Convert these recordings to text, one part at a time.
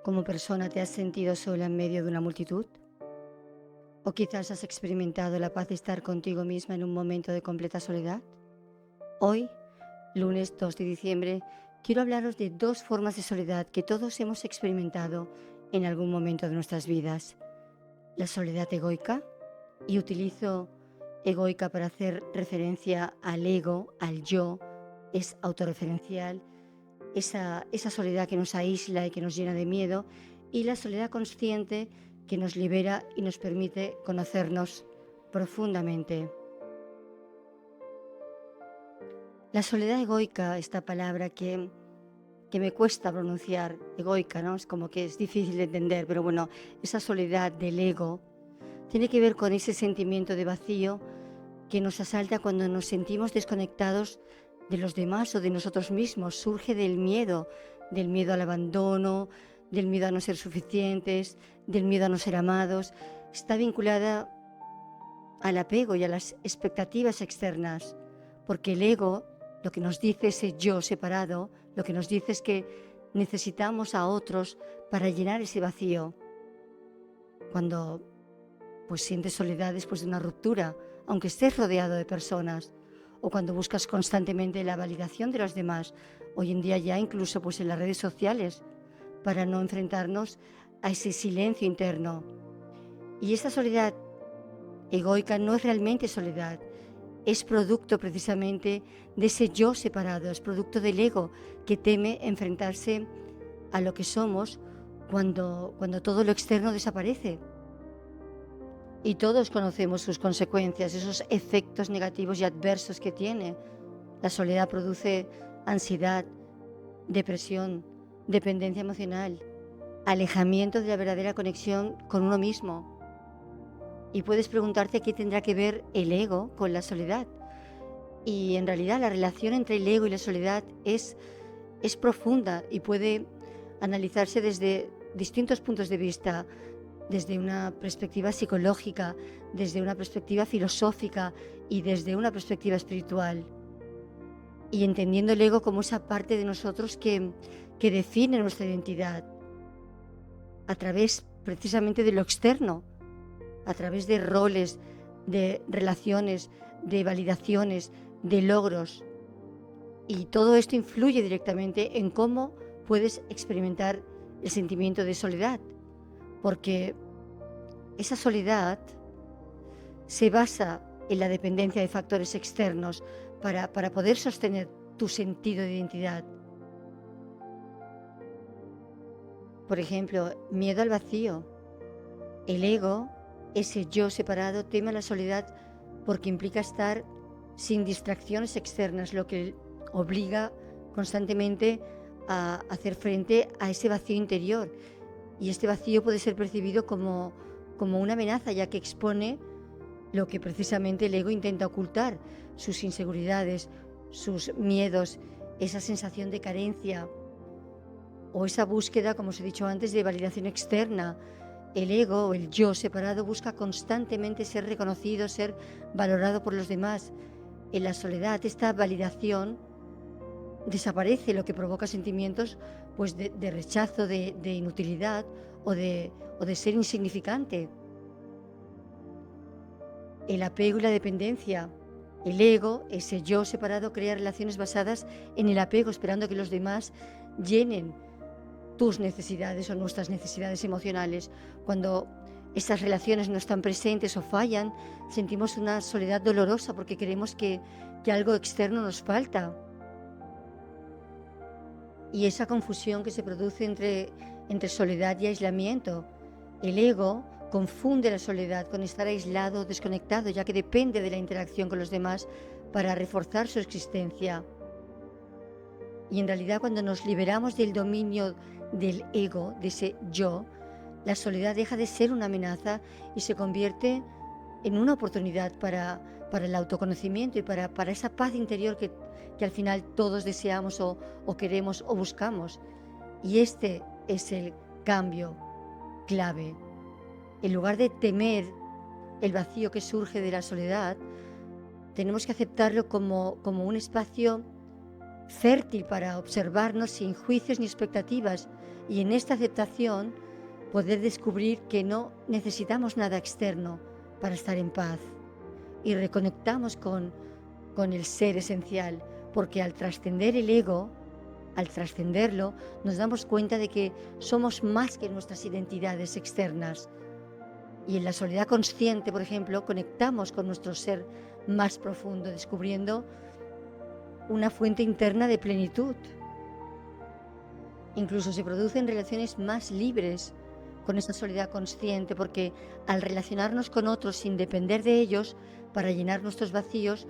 Como persona, ¿te has sentido sola en medio de una multitud? ¿O quizás has experimentado la paz de estar contigo misma en un momento de completa soledad? Hoy, lunes 2 de diciembre, quiero hablaros de dos formas de soledad que todos hemos experimentado en algún momento de nuestras vidas. La soledad egoica, y utilizo egoica para hacer referencia al ego, al yo, es autorreferencial, esa soledad que nos aísla y que nos llena de miedo, y la soledad consciente que nos libera y nos permite conocernos profundamente. La soledad egoica, esta palabra que me cuesta pronunciar, egoica, ¿no? Es como que es difícil de entender, pero bueno, esa soledad del ego tiene que ver con ese sentimiento de vacío que nos asalta cuando nos sentimos desconectados de los demás o de nosotros mismos. Surge del miedo al abandono, del miedo a no ser suficientes, del miedo a no ser amados. Está vinculada al apego y a las expectativas externas, porque el ego, lo que nos dice ese yo separado, lo que nos dice es que necesitamos a otros para llenar ese vacío. Cuando pues sientes soledad después de una ruptura, aunque estés rodeado de personas, o cuando buscas constantemente la validación de los demás, hoy en día ya incluso pues en las redes sociales, para no enfrentarnos a ese silencio interno. Y esta soledad egoica no es realmente soledad, es producto precisamente de ese yo separado, es producto del ego que teme enfrentarse a lo que somos cuando todo lo externo desaparece. Y todos conocemos sus consecuencias, esos efectos negativos y adversos que tiene. La soledad produce ansiedad, depresión, dependencia emocional, alejamiento de la verdadera conexión con uno mismo. Y puedes preguntarte qué tendrá que ver el ego con la soledad. Y en realidad la relación entre el ego y la soledad es profunda y puede analizarse desde distintos puntos de vista, desde una perspectiva psicológica, desde una perspectiva filosófica y desde una perspectiva espiritual. Y entendiendo el ego como esa parte de nosotros que define nuestra identidad a través precisamente de lo externo, a través de roles, de relaciones, de validaciones, de logros. Y todo esto influye directamente en cómo puedes experimentar el sentimiento de soledad, porque esa soledad se basa en la dependencia de factores externos para poder sostener tu sentido de identidad. Por ejemplo, miedo al vacío. El ego, ese yo separado, teme a la soledad porque implica estar sin distracciones externas, lo que obliga constantemente a hacer frente a ese vacío interior. Y este vacío puede ser percibido como una amenaza, ya que expone lo que precisamente el ego intenta ocultar, sus inseguridades, sus miedos, esa sensación de carencia o esa búsqueda, como os he dicho antes, de validación externa. El ego o el yo separado busca constantemente ser reconocido, ser valorado por los demás. En la soledad, esta validación desaparece, lo que provoca sentimientos pues de rechazo, de inutilidad o de ser insignificante. El apego y la dependencia. El ego, ese yo separado, crea relaciones basadas en el apego, esperando que los demás llenen tus necesidades o nuestras necesidades emocionales. Cuando estas relaciones no están presentes o fallan, sentimos una soledad dolorosa porque creemos que algo externo nos falta. Y esa confusión que se produce entre soledad y aislamiento. El ego confunde la soledad con estar aislado o desconectado, ya que depende de la interacción con los demás para reforzar su existencia. Y en realidad, cuando nos liberamos del dominio del ego, de ese yo, la soledad deja de ser una amenaza y se convierte en una oportunidad para el autoconocimiento y para esa paz interior que al final todos deseamos o queremos o buscamos. Y este es el cambio clave. En lugar de temer el vacío que surge de la soledad, tenemos que aceptarlo como un espacio fértil para observarnos sin juicios ni expectativas, Y en esta aceptación poder descubrir que no necesitamos nada externo para estar en paz y reconectamos con el ser esencial, porque al trascender el ego, al trascenderlo, nos damos cuenta de que somos más que nuestras identidades externas. Y en la soledad consciente, por ejemplo, conectamos con nuestro ser más profundo, descubriendo una fuente interna de plenitud. Incluso se producen relaciones más libres con esa soledad consciente, porque al relacionarnos con otros sin depender de ellos para llenar nuestros vacíos,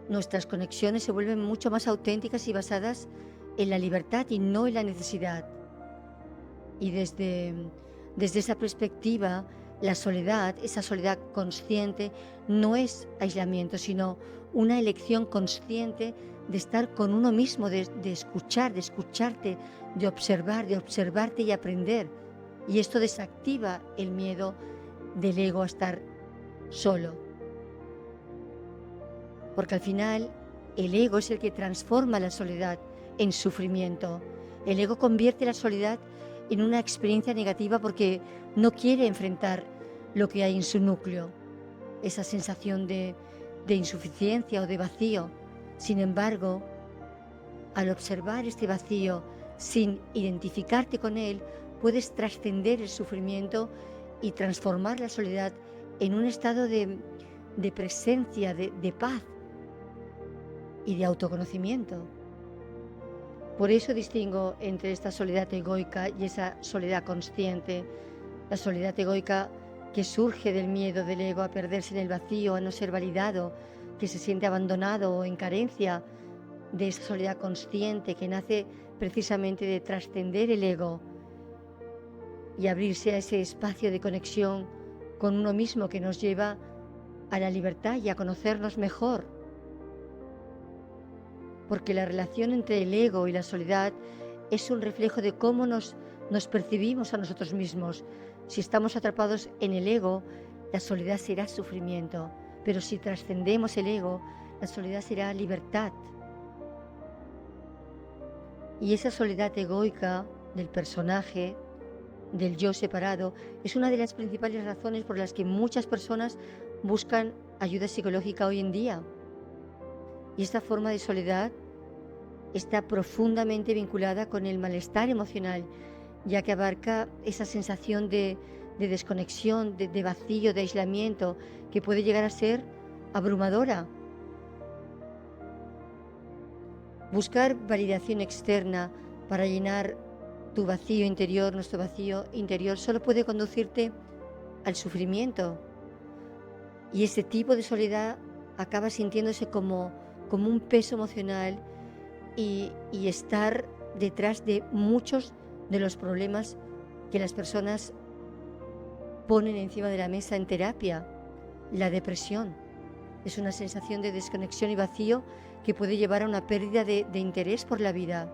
nuestras conexiones se vuelven mucho más auténticas y basadas en la libertad y no en la necesidad. Y desde esa perspectiva, la soledad, esa soledad consciente, no es aislamiento, sino una elección consciente de estar con uno mismo, de escuchar, de escucharte, de observarte y aprender. Y esto desactiva el miedo del ego a estar solo. Porque al final el ego es el que transforma la soledad en sufrimiento. El ego convierte la soledad en una experiencia negativa porque no quiere enfrentar lo que hay en su núcleo, esa sensación de insuficiencia o de vacío. Sin embargo, al observar este vacío sin identificarte con él, puedes trascender el sufrimiento y transformar la soledad en un estado de presencia, de paz y de autoconocimiento. Por eso distingo entre esta soledad egoica y esa soledad consciente. La soledad egoica que surge del miedo del ego a perderse en el vacío, a no ser validado, que se siente abandonado o en carencia de esa soledad consciente que nace precisamente de trascender el ego y abrirse a ese espacio de conexión con uno mismo que nos lleva a la libertad y a conocernos mejor. Porque la relación entre el ego y la soledad es un reflejo de cómo nos percibimos a nosotros mismos. Si estamos atrapados en el ego, la soledad será sufrimiento, pero si trascendemos el ego, la soledad será libertad. Y esa soledad egoica del personaje, del yo separado, es una de las principales razones por las que muchas personas buscan ayuda psicológica hoy en día. Y esta forma de soledad está profundamente vinculada con el malestar emocional, ya que abarca esa sensación de desconexión, de vacío, de aislamiento, que puede llegar a ser abrumadora. Buscar validación externa para llenar tu vacío interior, nuestro vacío interior, solo puede conducirte al sufrimiento. Y ese tipo de soledad acaba sintiéndose como un peso emocional y estar detrás de muchos de los problemas que las personas ponen encima de la mesa en terapia. La depresión es una sensación de desconexión y vacío que puede llevar a una pérdida de interés por la vida.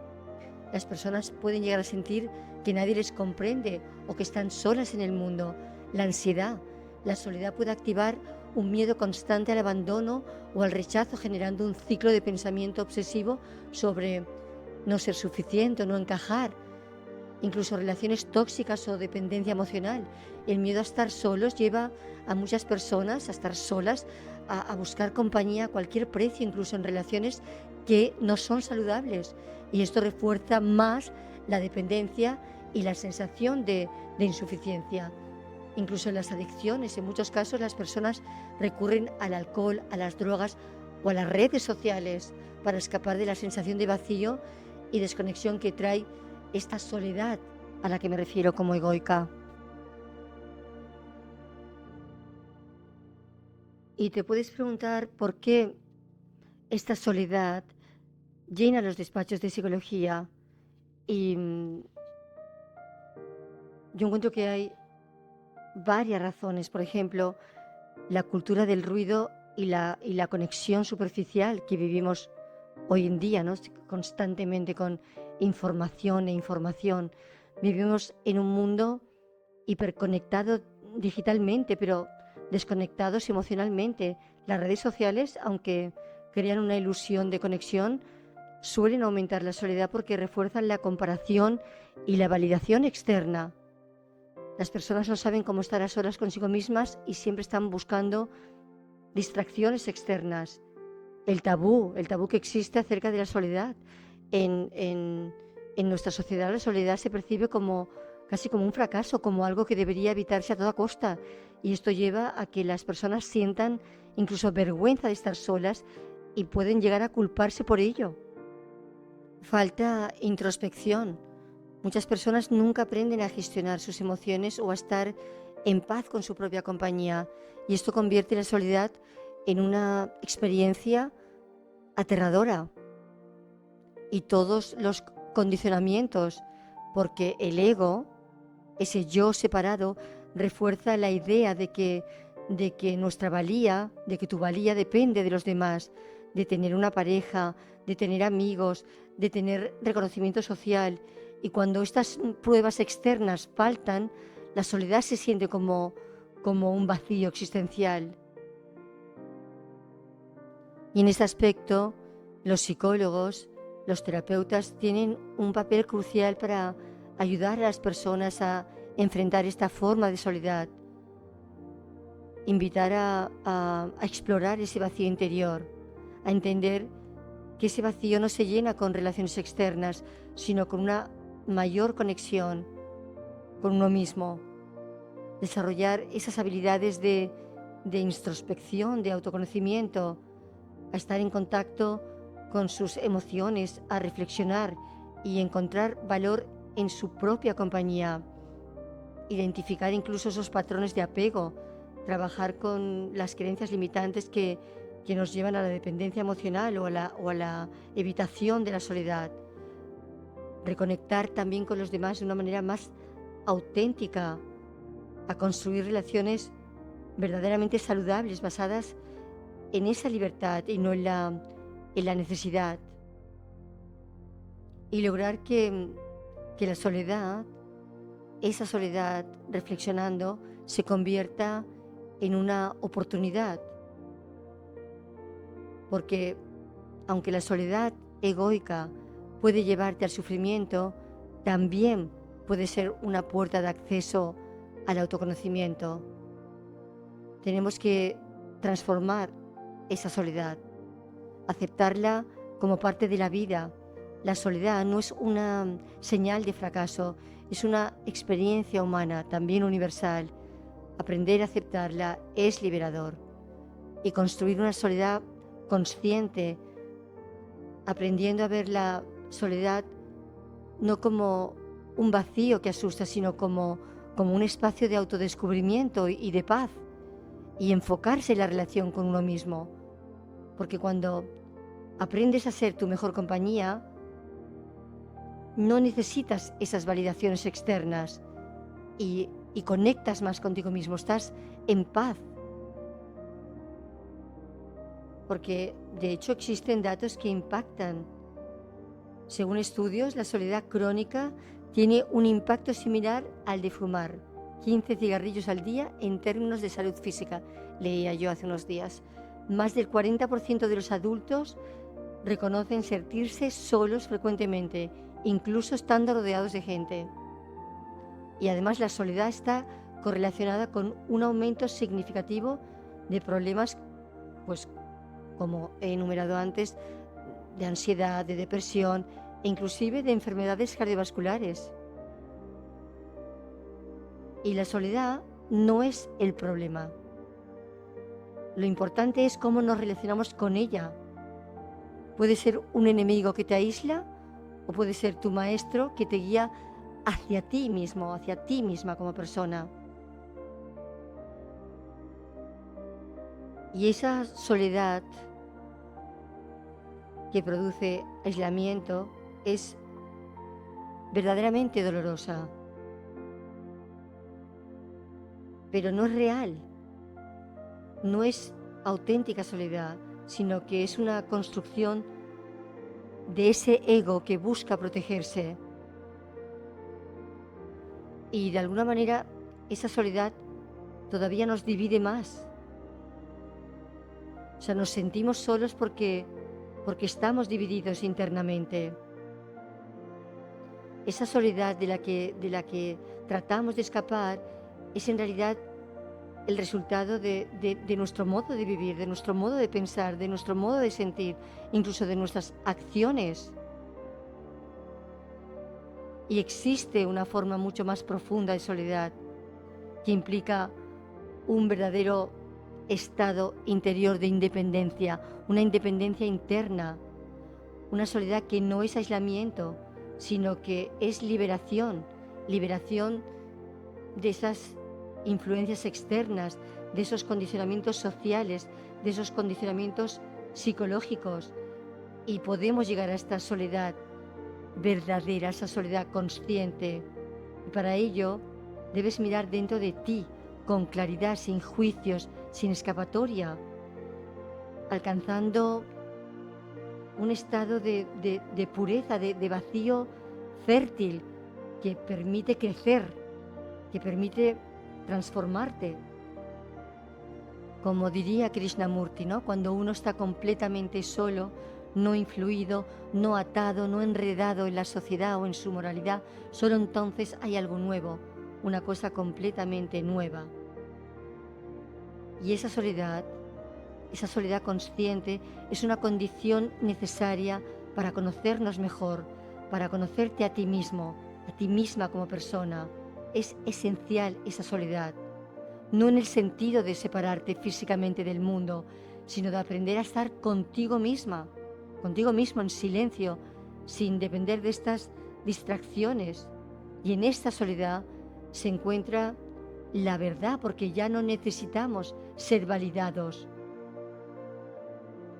Las personas pueden llegar a sentir que nadie les comprende o que están solas en el mundo. La ansiedad, la soledad puede activar un miedo constante al abandono o al rechazo, generando un ciclo de pensamiento obsesivo sobre no ser suficiente o no encajar, incluso relaciones tóxicas o dependencia emocional. El miedo a estar solos lleva a muchas personas a estar solas, a buscar compañía a cualquier precio, incluso en relaciones que no son saludables. Y esto refuerza más la dependencia y la sensación de insuficiencia. Incluso en las adicciones, en muchos casos las personas recurren al alcohol, a las drogas o a las redes sociales para escapar de la sensación de vacío y desconexión que trae esta soledad a la que me refiero como egoica. Y te puedes preguntar por qué esta soledad llena los despachos de psicología. Y yo encuentro que hay varias razones. Por ejemplo, la cultura del ruido y la conexión superficial que vivimos hoy en día, ¿no? Constantemente con información e información. Vivimos en un mundo hiperconectado digitalmente, pero desconectados emocionalmente. Las redes sociales, aunque crean una ilusión de conexión, suelen aumentar la soledad porque refuerzan la comparación y la validación externa. Las personas no saben cómo estar a solas consigo mismas y siempre están buscando distracciones externas. El tabú que existe acerca de la soledad. En nuestra sociedad la soledad se percibe como casi como un fracaso, como algo que debería evitarse a toda costa. Y esto lleva a que las personas sientan incluso vergüenza de estar solas y pueden llegar a culparse por ello. Falta introspección. Muchas personas nunca aprenden a gestionar sus emociones o a estar en paz con su propia compañía, y esto convierte la soledad en una experiencia aterradora. Y todos los condicionamientos, porque el ego, ese yo separado, refuerza la idea de que nuestra valía, de que tu valía depende de los demás, de tener una pareja, de tener amigos, de tener reconocimiento social. Y cuando estas pruebas externas faltan, la soledad se siente como un vacío existencial. Y en este aspecto, los psicólogos, los terapeutas tienen un papel crucial para ayudar a las personas a enfrentar esta forma de soledad, invitar a explorar ese vacío interior, a entender que ese vacío no se llena con relaciones externas, sino con una mayor conexión con uno mismo. Desarrollar esas habilidades de introspección, de autoconocimiento, a estar en contacto con sus emociones, a reflexionar y encontrar valor en su propia compañía. Identificar incluso esos patrones de apego, trabajar con las creencias limitantes que nos llevan a la dependencia emocional o a la evitación de la soledad. Reconectar también con los demás de una manera más auténtica, a construir relaciones verdaderamente saludables, basadas en esa libertad y no en la necesidad. Y lograr que la soledad, esa soledad reflexionando, se convierta en una oportunidad. Porque aunque la soledad egoica puede llevarte al sufrimiento, también puede ser una puerta de acceso al autoconocimiento. Tenemos que transformar esa soledad, aceptarla como parte de la vida. La soledad no es una señal de fracaso, es una experiencia humana, también universal. Aprender a aceptarla es liberador. Y construir una soledad consciente, aprendiendo a ver la soledad no como un vacío que asusta, sino como un espacio de autodescubrimiento y de paz, y enfocarse en la relación con uno mismo. Porque cuando aprendes a ser tu mejor compañía, no necesitas esas validaciones externas y conectas más contigo mismo, estás en paz. Porque de hecho existen datos que impactan. Según estudios, la soledad crónica tiene un impacto similar al de fumar 15 cigarrillos al día en términos de salud física, leía yo hace unos días. Más del 40% de los adultos reconocen sentirse solos frecuentemente, incluso estando rodeados de gente. Y además la soledad está correlacionada con un aumento significativo de problemas, pues como he enumerado antes, de ansiedad, de depresión e inclusive de enfermedades cardiovasculares. Y la soledad no es el problema. Lo importante es cómo nos relacionamos con ella. Puede ser un enemigo que te aísla o puede ser tu maestro que te guía hacia ti mismo, hacia ti misma como persona. Y esa soledad que produce aislamiento es verdaderamente dolorosa, pero no es real, no es auténtica soledad, sino que es una construcción de ese ego que busca protegerse. Y de alguna manera esa soledad todavía nos divide más. O sea, nos sentimos solos porque porque estamos divididos internamente. Esa soledad de la que tratamos de escapar es en realidad el resultado de nuestro modo de vivir, de nuestro modo de pensar, de nuestro modo de sentir, incluso de nuestras acciones. Y existe una forma mucho más profunda de soledad que implica un verdadero estado interior de independencia, una independencia interna, una soledad que no es aislamiento, sino que es liberación, liberación de esas influencias externas, de esos condicionamientos sociales, de esos condicionamientos psicológicos. Y podemos llegar a esta soledad verdadera, esa soledad consciente. Y para ello debes mirar dentro de ti con claridad, sin juicios, sin escapatoria, alcanzando un estado de pureza, de vacío fértil que permite crecer, que permite transformarte. Como diría Krishnamurti, ¿no? Cuando uno está completamente solo, no influido, no atado, no enredado en la sociedad o en su moralidad, solo entonces hay algo nuevo, una cosa completamente nueva. Y esa soledad consciente, es una condición necesaria para conocernos mejor, para conocerte a ti mismo, a ti misma como persona. Es esencial esa soledad, no en el sentido de separarte físicamente del mundo, sino de aprender a estar contigo misma, contigo mismo en silencio, sin depender de estas distracciones. Y en esta soledad se encuentra la verdad, porque ya no necesitamos ser validados.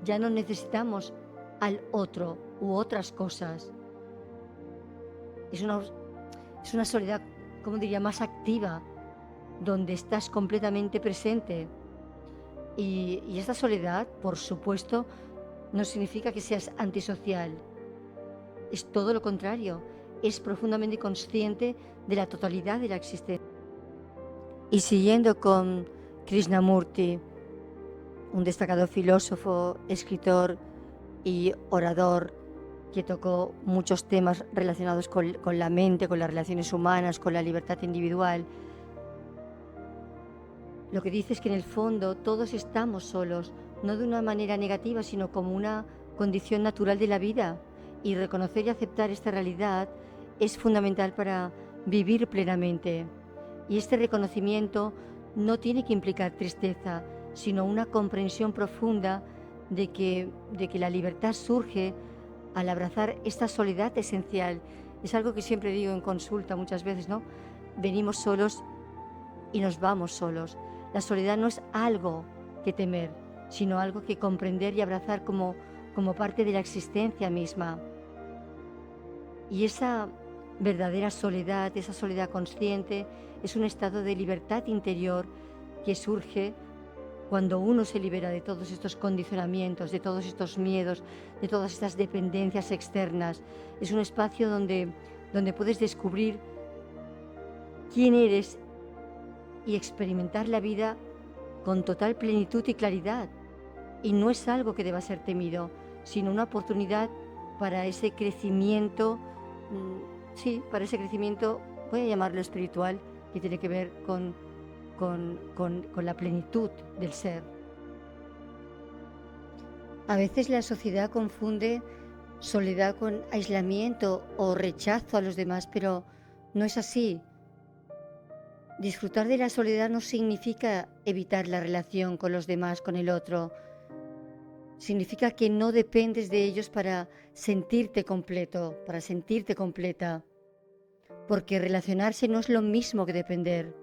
Ya no necesitamos al otro u otras cosas. Es una soledad, como diría, más activa, donde estás completamente presente. Y esta soledad, por supuesto, no significa que seas antisocial. Es todo lo contrario. Es profundamente consciente de la totalidad de la existencia. Y siguiendo con Krishnamurti, un destacado filósofo, escritor y orador que tocó muchos temas relacionados con la mente, con las relaciones humanas, con la libertad individual. Lo que dice es que en el fondo todos estamos solos, no de una manera negativa, sino como una condición natural de la vida. Y reconocer y aceptar esta realidad es fundamental para vivir plenamente. Y este reconocimiento no tiene que implicar tristeza, sino una comprensión profunda de que la libertad surge al abrazar esta soledad esencial. Es algo que siempre digo en consulta muchas veces, ¿no? Venimos solos y nos vamos solos. La soledad no es algo que temer, sino algo que comprender y abrazar como parte de la existencia misma. Y esa verdadera soledad, esa soledad consciente, es un estado de libertad interior que surge cuando uno se libera de todos estos condicionamientos, de todos estos miedos, de todas estas dependencias externas. Es un espacio donde puedes descubrir quién eres y experimentar la vida con total plenitud y claridad. Y no es algo que deba ser temido, sino una oportunidad para ese crecimiento, para ese crecimiento, voy a llamarlo espiritual, que tiene que ver con la plenitud del ser. A veces la sociedad confunde soledad con aislamiento o rechazo a los demás, pero no es así. Disfrutar de la soledad no significa evitar la relación con los demás, con el otro. Significa que no dependes de ellos para sentirte completo, para sentirte completa. Porque relacionarse no es lo mismo que depender.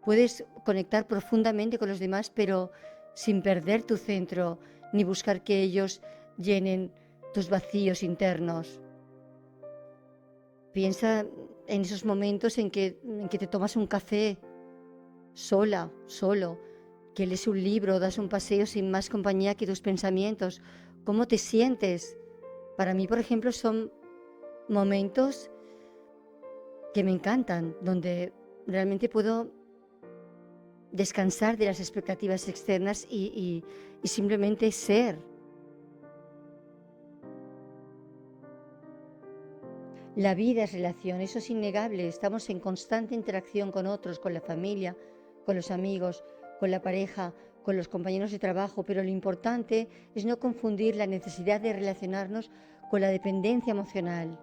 Puedes conectar profundamente con los demás, pero sin perder tu centro, ni buscar que ellos llenen tus vacíos internos. Piensa en esos momentos en que te tomas un café sola, solo, que lees un libro, das un paseo sin más compañía que tus pensamientos. ¿Cómo te sientes? Para mí, por ejemplo, son momentos que me encantan, donde realmente puedo descansar de las expectativas externas y simplemente ser. La vida es relación, eso es innegable. Estamos en constante interacción con otros, con la familia, con los amigos, con la pareja, con los compañeros de trabajo, pero lo importante es no confundir la necesidad de relacionarnos con la dependencia emocional.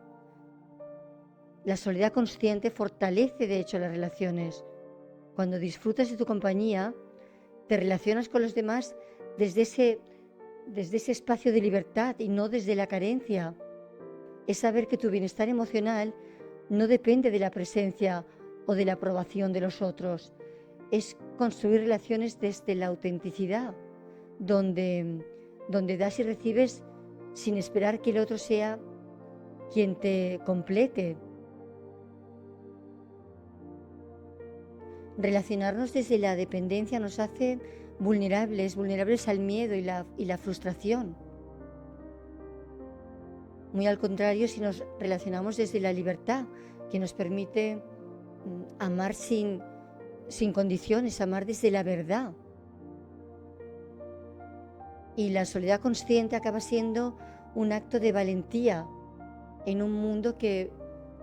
La soledad consciente fortalece, de hecho, las relaciones. Cuando disfrutas de tu compañía, te relacionas con los demás desde ese espacio de libertad y no desde la carencia. Es saber que tu bienestar emocional no depende de la presencia o de la aprobación de los otros. Es construir relaciones desde la autenticidad, donde das y recibes sin esperar que el otro sea quien te complete. Relacionarnos desde la dependencia nos hace vulnerables al miedo y la frustración. Muy al contrario, si nos relacionamos desde la libertad, que nos permite amar sin condiciones, amar desde la verdad. Y la soledad consciente acaba siendo un acto de valentía en un mundo que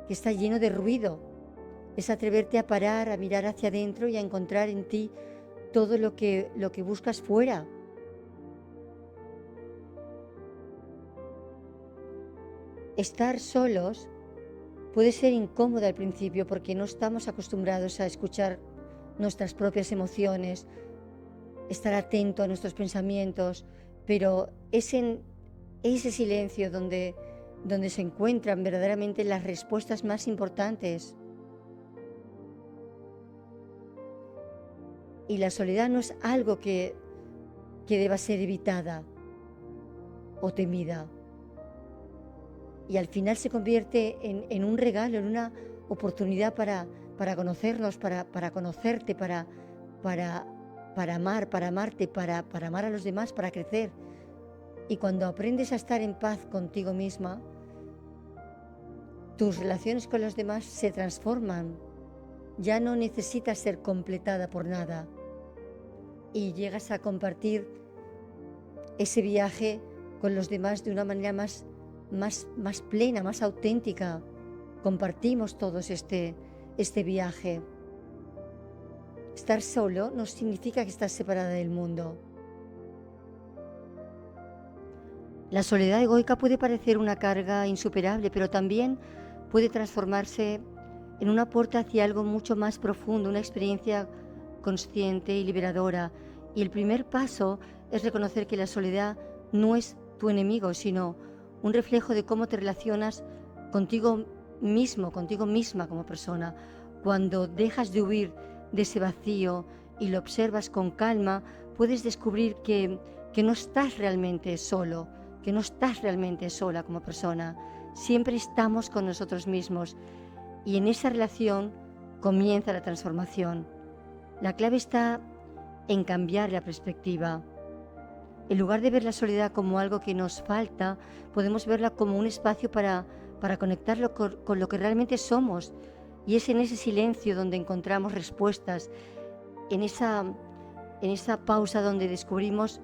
está lleno de ruido. Es atreverte a parar, a mirar hacia adentro y a encontrar en ti todo lo que buscas fuera. Estar solos puede ser incómodo al principio porque no estamos acostumbrados a escuchar nuestras propias emociones, estar atento a nuestros pensamientos, pero es en ese silencio donde se encuentran verdaderamente las respuestas más importantes. Y la soledad no es algo que deba ser evitada o temida. Y al final se convierte en un regalo, en una oportunidad para conocernos, para conocerte, para amar, para amarte, para amar a los demás, para crecer. Y cuando aprendes a estar en paz contigo misma, tus relaciones con los demás se transforman. Ya no necesitas ser completada por nada. Y llegas a compartir ese viaje con los demás de una manera más plena, más auténtica. Compartimos todos este viaje. Estar solo no significa que estás separada del mundo. La soledad egoica puede parecer una carga insuperable, pero también puede transformarse en una puerta hacia algo mucho más profundo, una experiencia consciente y liberadora. Y el primer paso es reconocer que la soledad no es tu enemigo, sino un reflejo de cómo te relacionas contigo mismo, contigo misma como persona. Cuando dejas de huir de ese vacío y lo observas con calma, puedes descubrir que no estás realmente solo, que no estás realmente sola como persona. Siempre estamos con nosotros mismos y en esa relación comienza la transformación. La clave está en cambiar la perspectiva. En lugar de ver la soledad como algo que nos falta, podemos verla como un espacio para conectarlo con lo que realmente somos. Y es en ese silencio donde encontramos respuestas, en esa pausa donde descubrimos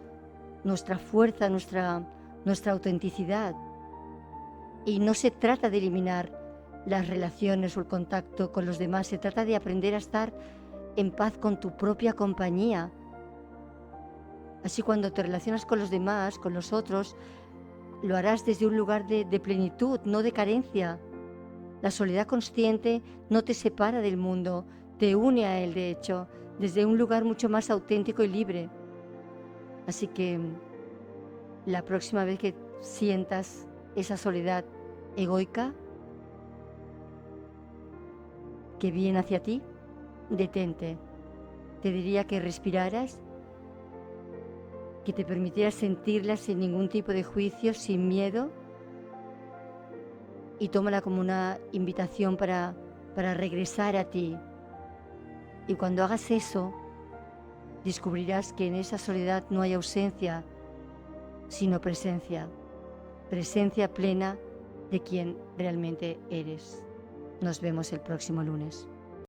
nuestra fuerza, nuestra autenticidad. Y no se trata de eliminar las relaciones o el contacto con los demás, se trata de aprender a estar en paz con tu propia compañía. Así cuando te relacionas con los demás, con los otros, lo harás desde un lugar de plenitud, no de carencia. La soledad consciente no te separa del mundo, te une a él, de hecho, desde un lugar mucho más auténtico y libre. Así que la próxima vez que sientas esa soledad egoica que viene hacia ti, detente. Te diría que respiraras, que te permitieras sentirla sin ningún tipo de juicio, sin miedo, y tómala como una invitación para regresar a ti. Y cuando hagas eso, descubrirás que en esa soledad no hay ausencia, sino presencia plena de quien realmente eres. Nos vemos el próximo lunes.